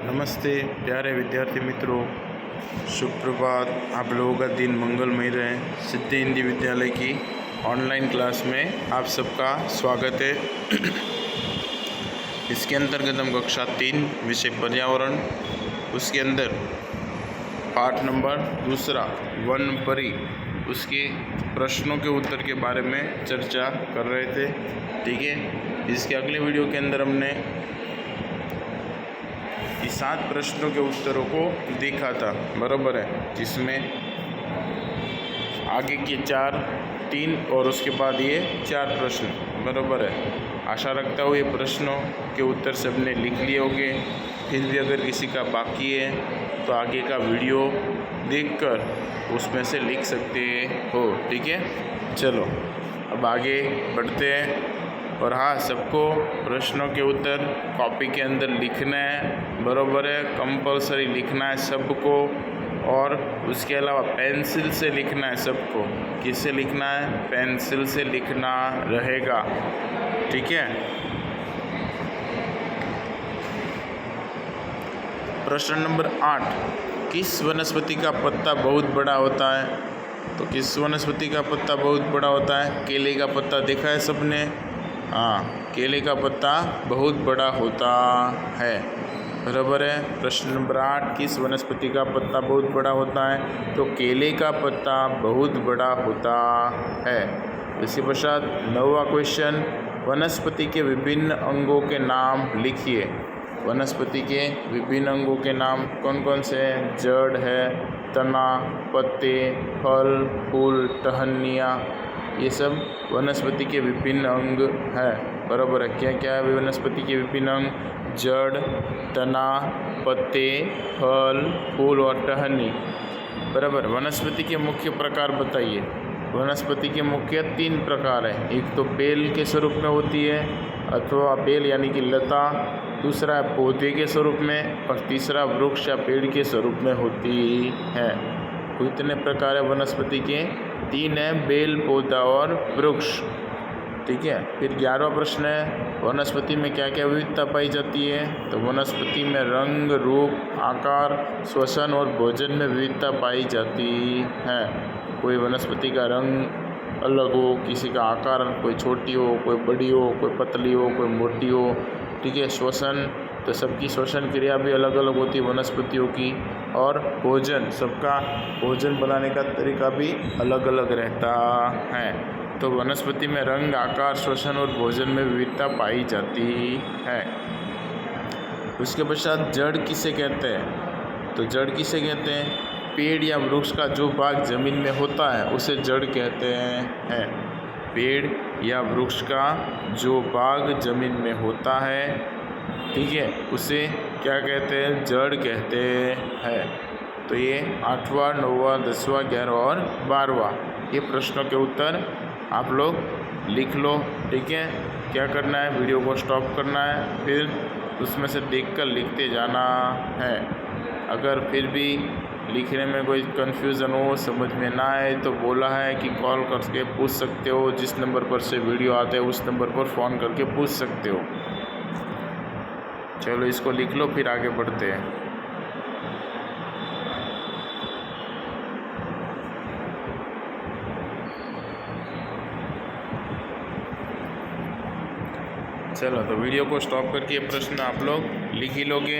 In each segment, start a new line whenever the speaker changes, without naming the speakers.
नमस्ते प्यारे विद्यार्थी मित्रों, शुभ प्रभात। आप लोगों का दिन मंगलमय रहे। सिद्धि हिंदी विद्यालय की ऑनलाइन क्लास में आप सबका स्वागत है। इसके अंतर्गत हम कक्षा 3 विषय पर्यावरण, उसके अंदर पाठ नंबर 2 वन परी, उसके प्रश्नों के उत्तर के बारे में चर्चा कर रहे थे। ठीक है, इसके अगले वीडियो के अंदर हमने 7 प्रश्नों के उत्तरों को देखा था, बराबर है, जिसमें आगे के 3 और उसके बाद ये 4 प्रश्न, बराबर है। आशा रखता हूँ ये प्रश्नों के उत्तर सबने लिख लिए होंगे। फिर भी अगर किसी का बाकी है तो आगे का वीडियो देखकर उसमें से लिख सकते हो। ठीक है, चलो अब आगे बढ़ते हैं। और हाँ, सबको प्रश्नों के उत्तर कॉपी के अंदर लिखना है, बराबर है, कंपलसरी लिखना है सबको। और उसके अलावा पेंसिल से लिखना है सबको। किससे लिखना है? पेंसिल से लिखना रहेगा। ठीक है, प्रश्न नंबर 8, किस वनस्पति का पत्ता बहुत बड़ा होता है? तो किस वनस्पति का पत्ता बहुत बड़ा होता है? केले का पत्ता देखा है सबने? हाँ, केले का पत्ता बहुत बड़ा होता है, बराबर है। प्रश्न नंबर 8, किस वनस्पति का पत्ता बहुत बड़ा होता है? तो केले का पत्ता बहुत बड़ा होता है। इसी पश्चात 9वां क्वेश्चन, वनस्पति के विभिन्न अंगों के नाम लिखिए। वनस्पति के विभिन्न अंगों के नाम कौन कौन से हैं? जड़ है, तना, पत्ते, फल, फूल, टहनियाँ, ये सब वनस्पति के विभिन्न अंग है, बराबर है। क्या क्या है वनस्पति के विभिन्न अंग? जड़, तना, पत्ते, फल, फूल और टहनी, बराबर। वनस्पति के मुख्य प्रकार बताइए। वनस्पति के मुख्य 3 प्रकार है। एक तो बेल के स्वरूप में होती है, अथवा बेल यानी कि लता, दूसरा है पौधे के स्वरूप में, और तीसरा वृक्ष या पेड़ के स्वरूप में होती है। तो इतने प्रकार है वनस्पति के, 3 है, बेल, पौधा और वृक्ष। ठीक है, फिर 11वां प्रश्न है, वनस्पति में क्या क्या विविधता पाई जाती है? तो वनस्पति में रंग, रूप, आकार, श्वसन और भोजन में विविधता पाई जाती है। कोई वनस्पति का रंग अलग हो, किसी का आकार, कोई छोटी हो, कोई बड़ी हो, कोई पतली हो, कोई मोटी हो। ठीक है, श्वसन, तो सबकी श्वसन क्रिया भी अलग अलग होती है वनस्पतियों की। और भोजन, सबका भोजन बनाने का तरीका भी अलग अलग रहता है। तो वनस्पति में रंग, आकार, श्वसन और भोजन में विविधता पाई जाती है। उसके पश्चात जड़ किसे कहते हैं? तो जड़ किसे कहते हैं? पेड़ या वृक्ष का जो भाग जमीन में होता है उसे जड़ कहते हैं। पेड़ या वृक्ष का जो भाग जमीन में होता है, ठीक है, उसे क्या कहते हैं? जड़ कहते हैं। तो ये 8वां, 9वां, 10वां, 11वां और 12वां ये प्रश्नों के उत्तर आप लोग लिख लो। ठीक है, क्या करना है? वीडियो को स्टॉप करना है, फिर उसमें से देखकर लिखते जाना है। अगर फिर भी लिखने में कोई कन्फ्यूज़न हो, समझ में ना आए, तो बोला है कि कॉल करके पूछ सकते हो। जिस नंबर पर से वीडियो आते हैं उस नंबर पर फ़ोन करके पूछ सकते हो। चलो इसको लिख लो, फिर आगे बढ़ते हैं। चलो तो वीडियो को स्टॉप करके ये प्रश्न आप लोग लिख ही लोगे।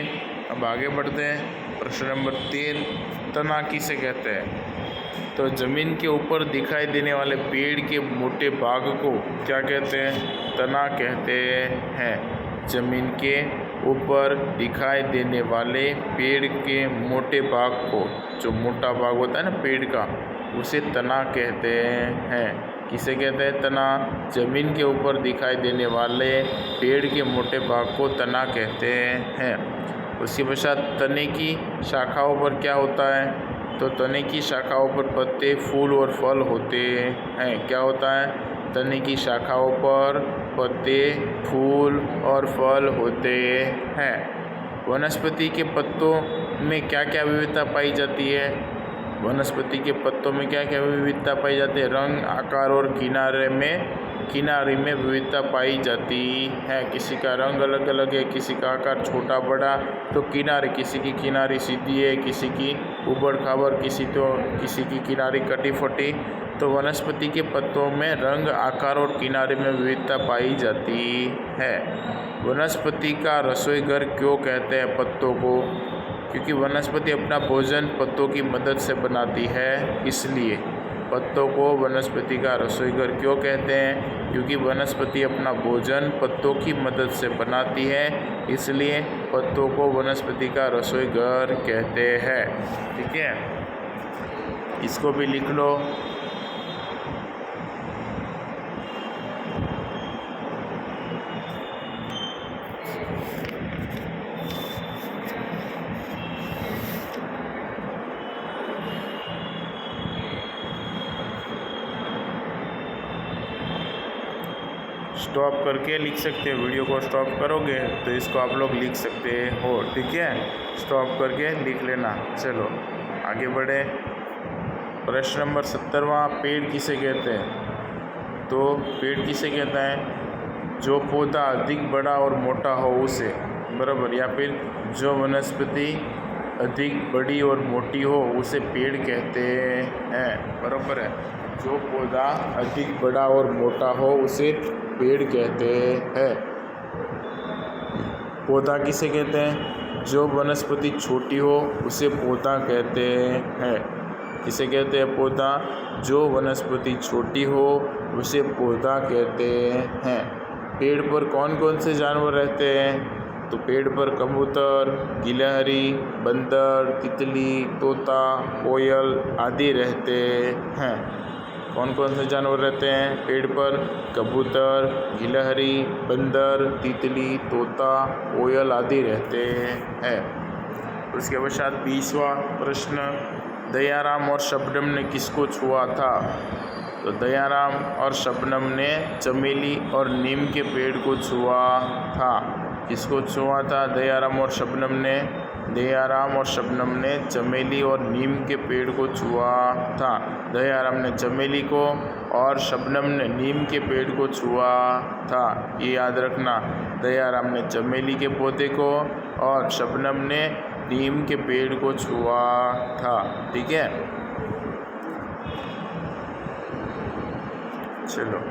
अब आगे बढ़ते हैं। प्रश्न नंबर 13, तना किसे कहते हैं? तो ज़मीन के ऊपर दिखाई देने वाले पेड़ के मोटे भाग को क्या कहते हैं? तना कहते हैं। ज़मीन के ऊपर दिखाई देने वाले पेड़ के मोटे भाग को, जो मोटा भाग होता है ना पेड़ का, उसे तना कहते हैं। किसे कहते हैं? तना। ज़मीन के ऊपर दिखाई देने वाले पेड़ के मोटे भाग को तना कहते हैं। उसके पश्चात तने की शाखाओं पर क्या होता है? तो तने की शाखाओं पर पत्ते, फूल और फल होते हैं। क्या होता है? तने की शाखाओं पर पत्ते, फूल और फल होते हैं। वनस्पति के पत्तों में क्या क्या विविधता पाई जाती है? वनस्पति के पत्तों में क्या क्या विविधता पाई जाती है? रंग, आकार और किनारे में किनारे में विविधता पाई जाती है। किसी का रंग अलग अलग है, किसी का आकार छोटा बड़ा, तो किनारे किसी की किनारी सीधी है, किसी की उबड़ खाबड़, किसी की किनारी कटी फटी। तो वनस्पति के पत्तों में रंग, आकार और किनारे में विविधता पाई जाती है। वनस्पति का रसोई घर क्यों कहते हैं पत्तों को? क्योंकि वनस्पति अपना भोजन पत्तों की मदद से बनाती है, इसलिए पत्तों को वनस्पति का रसोई घर क्यों कहते हैं? क्योंकि वनस्पति अपना भोजन पत्तों की मदद से बनाती है, इसलिए पत्तों को वनस्पति का रसोई घर कहते हैं। ठीक है, इसको भी लिख लो। स्टॉप करके लिख सकते हो, वीडियो को स्टॉप करोगे तो इसको आप लोग लिख सकते हो। ठीक है, स्टॉप करके लिख लेना। चलो आगे बढ़े। प्रश्न नंबर 17वां, पेड़ किसे कहते हैं? तो पेड़ किसे कहता है? जो पौधा अधिक बड़ा और मोटा हो उसे, बराबर, या फिर जो वनस्पति अधिक बड़ी और मोटी हो उसे पेड़ कहते हैं, बराबर है। जो पौधा अधिक बड़ा और मोटा हो उसे पेड़ कहते हैं। पौधा किसे कहते हैं? जो वनस्पति छोटी हो उसे पौधा कहते हैं। किसे कहते हैं? पौधा। जो वनस्पति छोटी हो उसे पौधा कहते हैं। पेड़ पर कौन कौन से जानवर रहते हैं? तो पेड़ पर कबूतर, गिलहरी, बंदर, तितली, तोता, कोयल आदि रहते हैं। कौन कौन से जानवर रहते हैं पेड़ पर? कबूतर, गिलहरी, बंदर, तितली, तोता, कोयल आदि रहते हैं। उसके पश्चात 20वां प्रश्न, दयाराम और शबनम ने किसको छुआ था? तो दयाराम और शबनम ने चमेली और नीम के पेड़ को छुआ था। किसको छुआ था? दयाराम और शबनम ने। दयाराम और शबनम ने चमेली और नीम के पेड़ को छुआ था। दयाराम ने चमेली को और शबनम ने नीम के पेड़ को छुआ था। ये याद रखना, दयाराम ने चमेली के पौधे को और शबनम ने नीम के पेड़ को छुआ था। ठीक है, चलो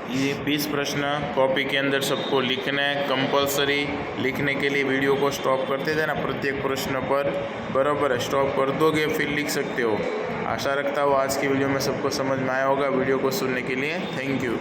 ये 20 प्रश्न कॉपी के अंदर सबको लिखना है, कंपलसरी। लिखने के लिए वीडियो को स्टॉप करते थे ना प्रत्येक प्रश्न पर, बराबर है, स्टॉप कर दोगे फिर लिख सकते हो। आशा रखता हूँ आज की वीडियो में सबको समझ में आया होगा। वीडियो को सुनने के लिए थैंक यू।